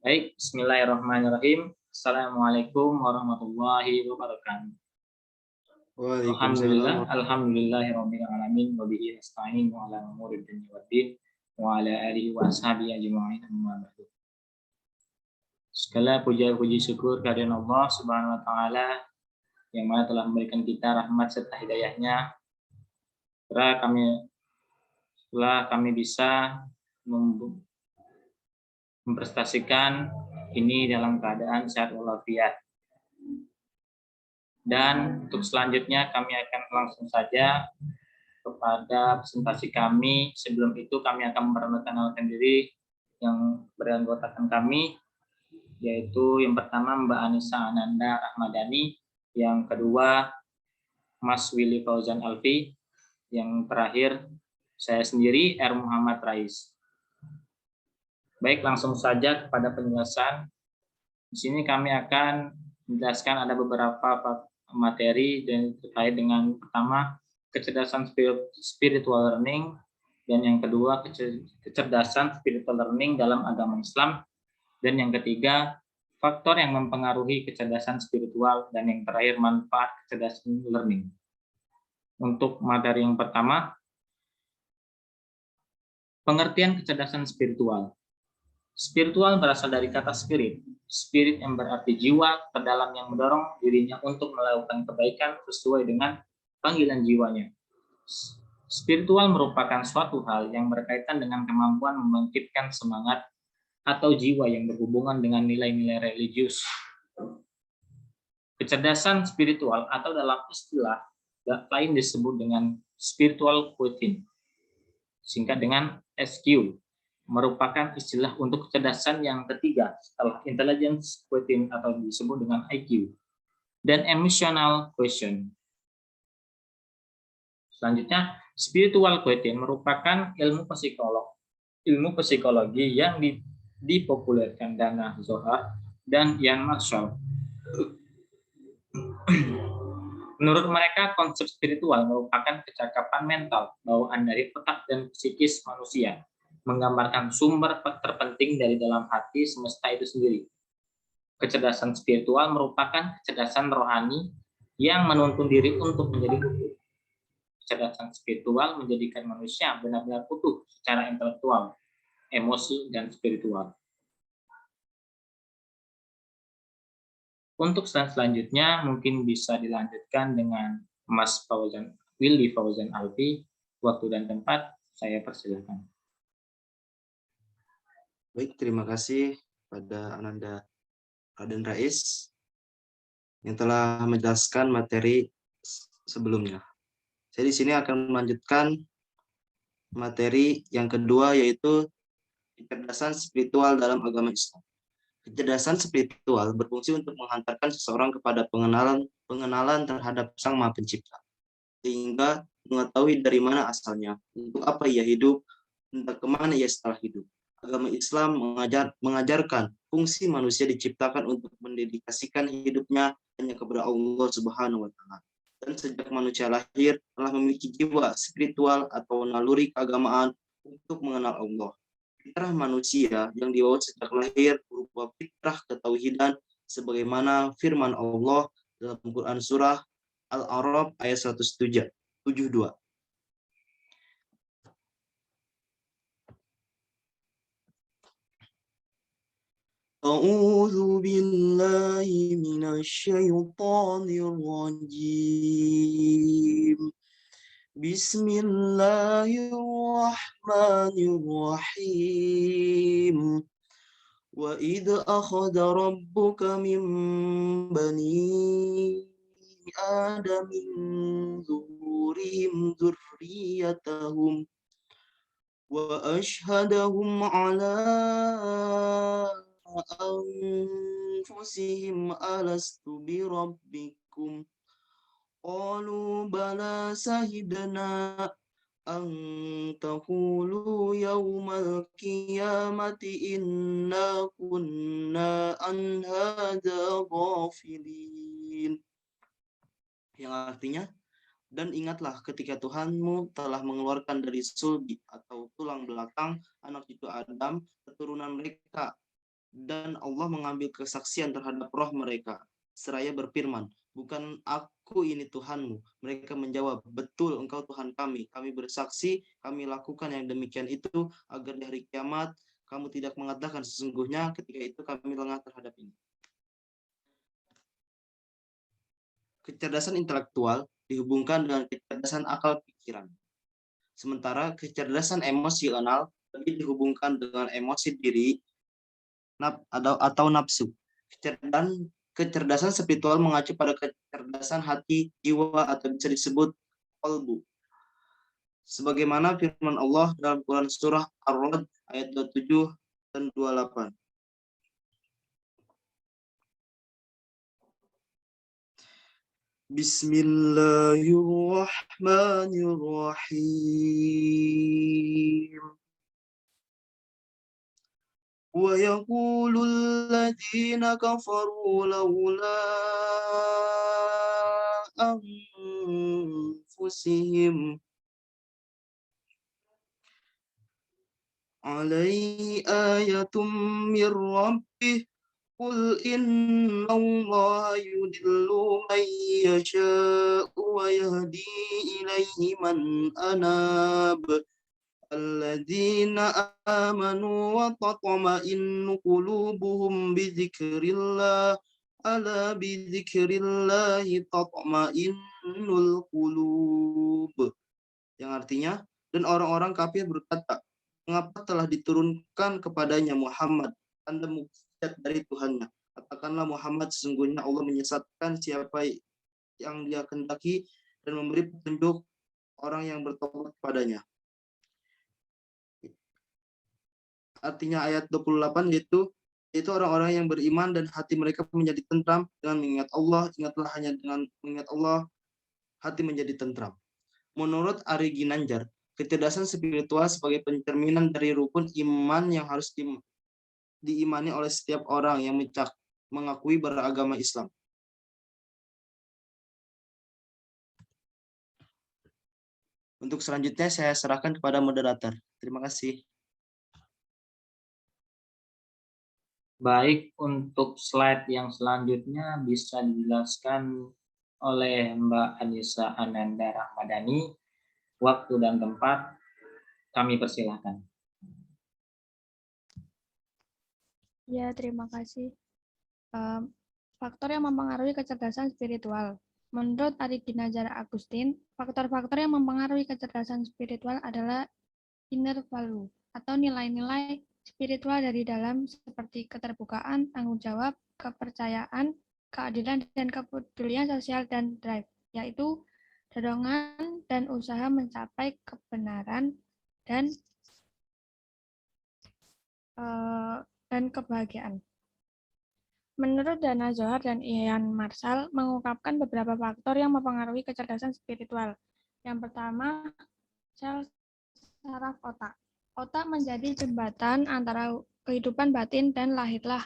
Baik, bismillahirrahmanirrahim. Assalamualaikum warahmatullahi wabarakatuh. Waalaikumsalam. Alhamdulillahirabbil alamin wa bihi nasta'in wa ala umuri dunya waddin wa ala alihi wa ashabihi ajma'in amma ba'du. Segala puji syukur kehadirat Allah Subhanahu wa taala yang mana telah memberikan kita rahmat serta hidayahnya. Setelah kami bisa memprestasikan ini dalam keadaan sehat walafiat. Dan untuk selanjutnya kami akan langsung saja kepada presentasi kami. Sebelum itu kami akan memperkenalkan diri yang beranggotakan kami, yaitu yang pertama Mbak Anissa Ananda Ahmadani, yang kedua Mas Willy Fauzan Alfi, yang terakhir saya sendiri R. Muhammad Rais. Baik, langsung saja kepada penjelasan. Di sini kami akan menjelaskan ada beberapa materi dan terkait dengan pertama kecerdasan spiritual learning, dan yang kedua kecerdasan spiritual learning dalam agama Islam, dan yang ketiga faktor yang mempengaruhi kecerdasan spiritual, dan yang terakhir manfaat kecerdasan learning. Untuk materi yang pertama, pengertian kecerdasan spiritual. Spiritual berasal dari kata spirit. Spirit yang berarti jiwa terdalam yang mendorong dirinya untuk melakukan kebaikan sesuai dengan panggilan jiwanya. Spiritual merupakan suatu hal yang berkaitan dengan kemampuan membangkitkan semangat atau jiwa yang berhubungan dengan nilai-nilai religius. Kecerdasan spiritual atau dalam istilah lain disebut dengan spiritual quotient, singkat dengan SQ, merupakan istilah untuk kecerdasan yang ketiga setelah intelligence quotient atau disebut dengan IQ, dan emotional quotient. Selanjutnya, spiritual quotient merupakan ilmu psikologi yang dipopulerkan Dana Zohar dan Ian Marshall. Menurut mereka, konsep spiritual merupakan kecakapan mental, bawaan dari otak dan psikis manusia, menggambarkan sumber terpenting dari dalam hati semesta itu sendiri. Kecerdasan spiritual merupakan kecerdasan rohani yang menuntun diri untuk menjadi utuh. Kecerdasan spiritual menjadikan manusia benar-benar utuh secara intelektual, emosi, dan spiritual. Untuk selanjutnya mungkin bisa dilanjutkan dengan Mas Willy Fauzan Alfi. Waktu dan tempat saya persilakan. Baik, terima kasih pada Ananda Raden Rais yang telah menjelaskan materi sebelumnya. Saya di sini akan melanjutkan materi yang kedua, yaitu kecerdasan spiritual dalam agama Islam. Kecerdasan spiritual berfungsi untuk menghantarkan seseorang kepada pengenalan terhadap Sang Maha Pencipta, sehingga mengetahui dari mana asalnya, untuk apa ia hidup, dan kemana ia setelah hidup. Agama Islam mengajarkan fungsi manusia diciptakan untuk mendedikasikan hidupnya hanya kepada Allah Subhanahu wa Ta'ala. Dan sejak manusia lahir telah memiliki jiwa spiritual atau naluri keagamaan untuk mengenal Allah. Fitrah manusia yang dibawa sejak lahir berupa fitrah ketauhidan, sebagaimana firman Allah dalam Quran surah Al-A'raf ayat 172. A'udzu billahi minasyaitonir rajim. Bismillahirrahmanirrahim. Wa idh akhadha rabbuka min bani Adamin zuhurihim dzurriyyatahum wa ashhadahum ala anfusihim alastu bi rabbikum qalu bala sahidna an taqulu yawmal qiyamati inna kunna an hadza ghafilin, yang artinya, dan ingatlah ketika Tuhanmu telah mengeluarkan dari sulbi atau tulang belakang anak cucu Adam keturunan mereka Dan Allah mengambil kesaksian terhadap roh mereka, seraya berfirman, bukan aku ini Tuhanmu. Mereka menjawab, betul engkau Tuhan kami. Kami bersaksi, kami lakukan yang demikian itu, agar di hari kiamat kamu tidak mengatakan sesungguhnya ketika itu kami lengah terhadap ini. Kecerdasan intelektual dihubungkan dengan kecerdasan akal pikiran. Sementara kecerdasan emosional lebih dihubungkan dengan emosi diri atau nafsu. Kecerdasan spiritual mengacu pada kecerdasan hati, jiwa, atau bisa disebut qalbu. Sebagaimana firman Allah dalam Quran surah Ar-Ra'd ayat 27 dan 28. Bismillahirrahmanirrahim. ويقول الذين كفروا لولا أنفسهم عليه آية من ربه قل إن الله يضل من يشاء ويهدي إليه من أناب الذين آمنوا وتطمئن قلوبهم بذكر الله ألا بذكر الله تطمئنul qulub, yang artinya, dan orang-orang kafir berkata, mengapa telah diturunkan kepadanya Muhammad tanda mukjizat dari Tuhannya? Katakanlah Muhammad, sesungguhnya Allah menyesatkan siapa yang dia kehendaki dan memberi petunjuk orang yang bertobat kepadanya. Artinya ayat 28 yaitu orang-orang yang beriman dan hati mereka menjadi tentram dengan mengingat Allah. Ingatlah hanya dengan mengingat Allah hati menjadi tentram. Menurut Ari Ginanjar, kecerdasan spiritual sebagai pencerminan dari rukun iman yang harus diimani oleh setiap orang yang mengakui beragama Islam. Untuk selanjutnya saya serahkan kepada moderator. Terima kasih. Baik, untuk slide yang selanjutnya bisa dijelaskan oleh Mbak Anissa Ananda Rahmadani. Waktu dan tempat kami persilahkan. Ya, terima kasih. Faktor yang mempengaruhi kecerdasan spiritual. Menurut Ari Ginanjar Agustin, faktor-faktor yang mempengaruhi kecerdasan spiritual adalah inner value atau nilai-nilai spiritual dari dalam seperti keterbukaan, tanggung jawab, kepercayaan, keadilan, dan kepedulian sosial dan drive, yaitu dorongan dan usaha mencapai kebenaran dan kebahagiaan. Menurut Dana Zohar dan Ian Marshall mengungkapkan beberapa faktor yang mempengaruhi kecerdasan spiritual. Yang pertama, sel saraf otak. Otak menjadi jembatan antara kehidupan batin dan lahirlah.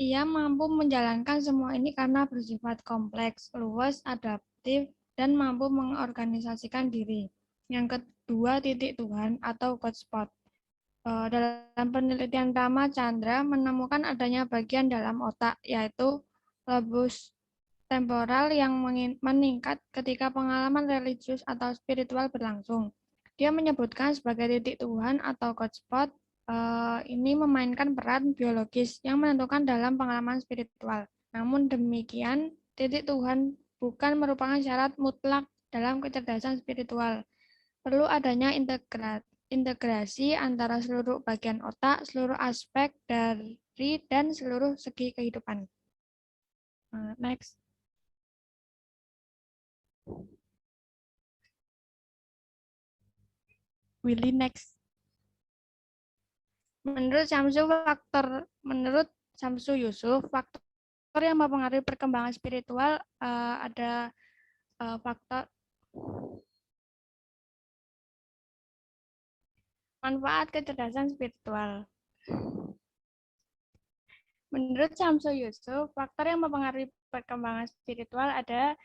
Ia mampu menjalankan semua ini karena bersifat kompleks, luas, adaptif, dan mampu mengorganisasikan diri. Yang kedua, titik Tuhan atau God spot. Dalam penelitian Rama Chandra menemukan adanya bagian dalam otak, yaitu lobus temporal yang meningkat ketika pengalaman religius atau spiritual berlangsung. Dia menyebutkan sebagai titik Tuhan atau God spot, ini memainkan peran biologis yang menentukan dalam pengalaman spiritual. Namun demikian, titik Tuhan bukan merupakan syarat mutlak dalam kecerdasan spiritual. Perlu adanya integrasi antara seluruh bagian otak, seluruh aspek dari dan seluruh segi kehidupan. Next. Willy next. Menurut Syamsu Yusuf, faktor yang mempengaruhi perkembangan spiritual ada faktor manfaat kecerdasan spiritual. Menurut Syamsu Yusuf, faktor yang mempengaruhi perkembangan spiritual ada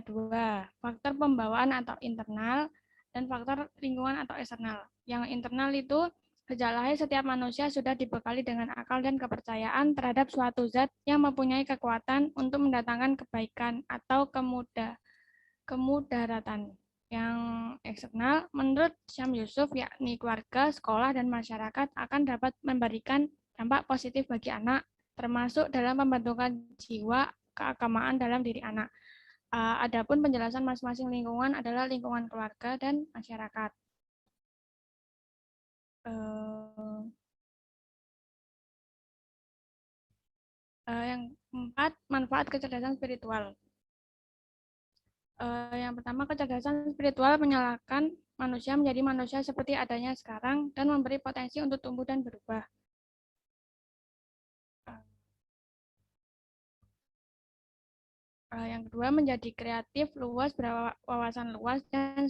dua, faktor pembawaan atau internal dan faktor lingkungan atau eksternal. Yang internal itu Sejak lahir setiap manusia sudah dibekali dengan akal dan kepercayaan terhadap suatu zat yang mempunyai kekuatan untuk mendatangkan kebaikan atau kemudaratan. Yang eksternal, menurut Syam Yusuf, yakni keluarga, sekolah, dan masyarakat akan dapat memberikan dampak positif bagi anak, termasuk dalam pembentukan jiwa keagamaan dalam diri anak. Adapun penjelasan masing-masing lingkungan adalah lingkungan keluarga dan masyarakat. Yang keempat, manfaat kecerdasan spiritual. Yang pertama, kecerdasan spiritual menyalakan manusia menjadi manusia seperti adanya sekarang dan memberi potensi untuk tumbuh dan berubah. Yang kedua, menjadi kreatif, luas, berwawasan luas, dan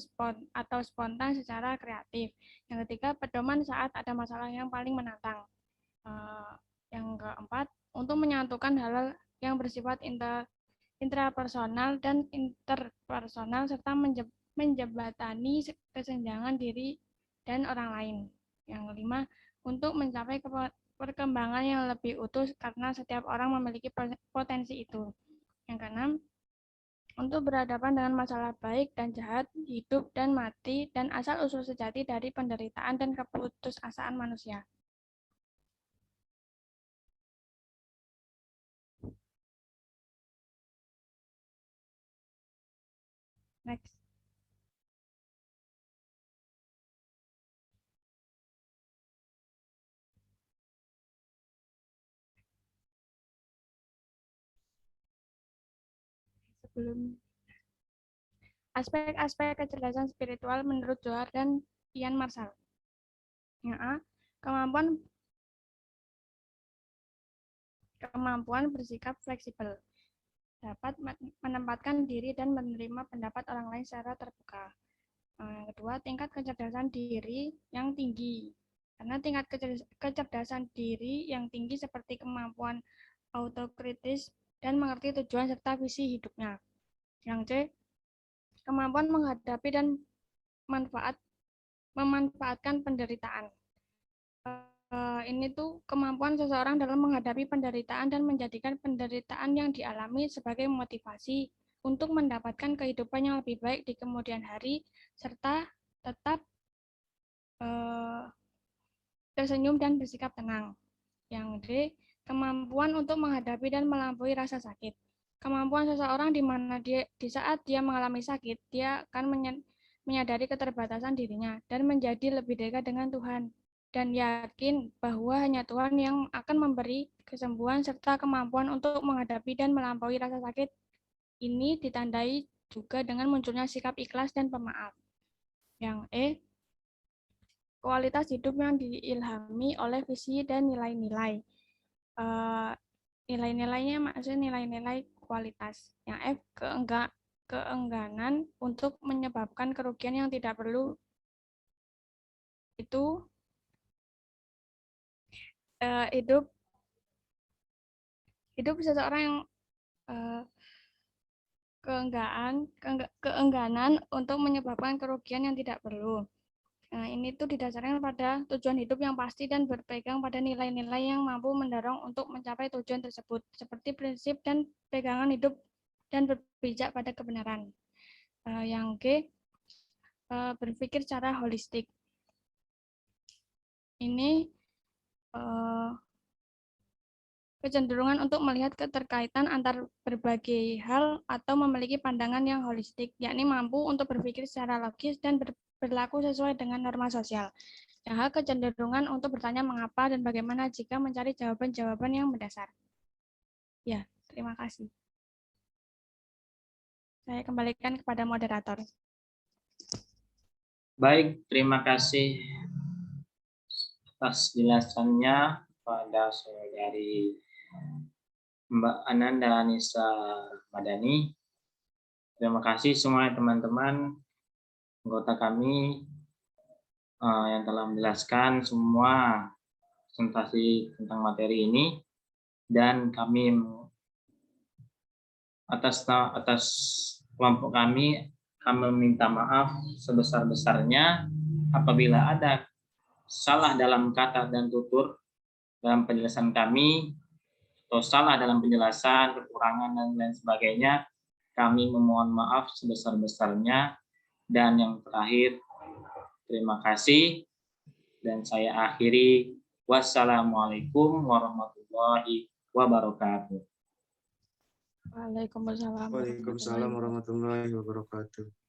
spontan secara kreatif. Yang ketiga, pedoman saat ada masalah yang paling menantang. Yang keempat, untuk menyatukan hal yang bersifat intrapersonal dan interpersonal serta menjembatani kesenjangan diri dan orang lain. Yang kelima, untuk mencapai perkembangan yang lebih utuh karena setiap orang memiliki potensi itu. Yang keenam, untuk berhadapan dengan masalah baik dan jahat, hidup dan mati, dan asal-usul sejati dari penderitaan dan keputusasaan manusia. Next. Aspek-aspek kecerdasan spiritual menurut Johar dan Ian Marshall. Yang A, kemampuan bersikap fleksibel, dapat menempatkan diri dan menerima pendapat orang lain secara terbuka. Yang kedua, tingkat kecerdasan diri yang tinggi. Karena tingkat kecerdasan diri yang tinggi seperti kemampuan autokritis dan mengerti tujuan serta visi hidupnya. Yang C, kemampuan menghadapi dan memanfaatkan penderitaan. Ini tuh kemampuan seseorang dalam menghadapi penderitaan dan menjadikan penderitaan yang dialami sebagai motivasi untuk mendapatkan kehidupan yang lebih baik di kemudian hari, serta tetap tersenyum dan bersikap tenang. Yang D, kemampuan untuk menghadapi dan melampaui rasa sakit. Kemampuan seseorang di mana di saat dia mengalami sakit, dia akan menyadari keterbatasan dirinya dan menjadi lebih dekat dengan Tuhan dan yakin bahwa hanya Tuhan yang akan memberi kesembuhan serta kemampuan untuk menghadapi dan melampaui rasa sakit. Ini ditandai juga dengan munculnya sikap ikhlas dan pemaaf. Yang E, kualitas hidup yang diilhami oleh visi dan nilai-nilai. Nilai-nilainya maksudnya nilai-nilai kualitas. Yang F, keengganan untuk menyebabkan kerugian yang tidak perlu. Itu hidup seseorang yang keengganan untuk menyebabkan kerugian yang tidak perlu. Nah, ini tuh didasarkan pada tujuan hidup yang pasti dan berpegang pada nilai-nilai yang mampu mendorong untuk mencapai tujuan tersebut, seperti prinsip dan pegangan hidup dan berpijak pada kebenaran. Yang G, berpikir secara holistik. Ini kecenderungan untuk melihat keterkaitan antar berbagai hal atau memiliki pandangan yang holistik, yakni mampu untuk berpikir secara logis dan berlaku sesuai dengan norma sosial. Yang H, kecenderungan untuk bertanya mengapa dan bagaimana jika mencari jawaban-jawaban yang mendasar. Ya, terima kasih. Saya kembalikan kepada moderator. Baik, terima kasih atas jelasannya pada saudari Mbak Ananda Nisa Madani. Terima kasih semua teman-teman anggota kami yang telah menjelaskan semua presentasi tentang materi ini, dan kami atas kelompok kami meminta maaf sebesar-besarnya apabila ada salah dalam kata dan tutur dalam penjelasan kami, atau salah dalam penjelasan, kekurangan, dan lain sebagainya, kami memohon maaf sebesar-besarnya. Dan yang terakhir, terima kasih. Dan saya akhiri, wassalamualaikum warahmatullahi wabarakatuh. Waalaikumsalam Waalaikumsalam warahmatullahi wabarakatuh.